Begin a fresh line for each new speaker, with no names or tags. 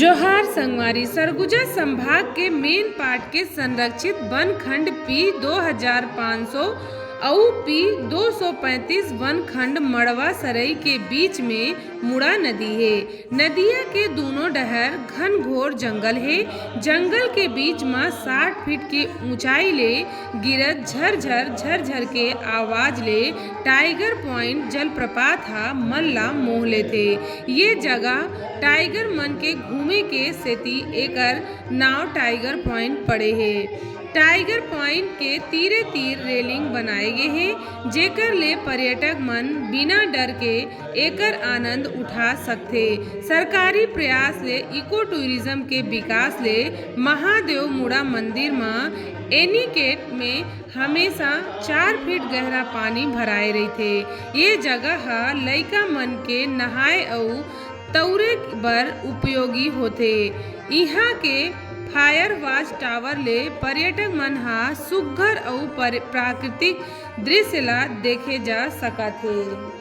जोहार संगवारी सरगुजा संभाग के मेन पार्ट के संरक्षित वन खंड पी 2500 और पी 235 वन खंड मड़वा सरई के बीच में मुड़ा नदी है। नदिया के दोनों डहर घन घोर जंगल है। जंगल के बीच में 60 फीट की ऊंचाई ले गिरत झरझर झरझर के आवाज ले टाइगर पॉइंट जलप्रपात हा मन ला मोह लेथे। ये जगह टाइगर मन के घूमे के सेती एकर नाव टाइगर पॉइंट पड़े है। टाइगर पॉइंट के तीरे तीर रेलिंग बनाए गए हैं, जेकर ले पर्यटक मन बिना डर के एकर आनंद उठा सकथे। सरकारी प्रयास ले इको टूरिज्म के विकास ले महादेव मुड़ा मंदिर में एनीकेट में हमेशा 4 फीट गहरा पानी भराए रहीथे। ये जगह हा लइका मन के नहाए अउ तौरे बर उपयोगी होथे। इहाँ के फायर वाच टावर ले पर्यटक मन हा सुघ्घर अउ प्राकृतिक दृश्य ला देखे जा सकत हे।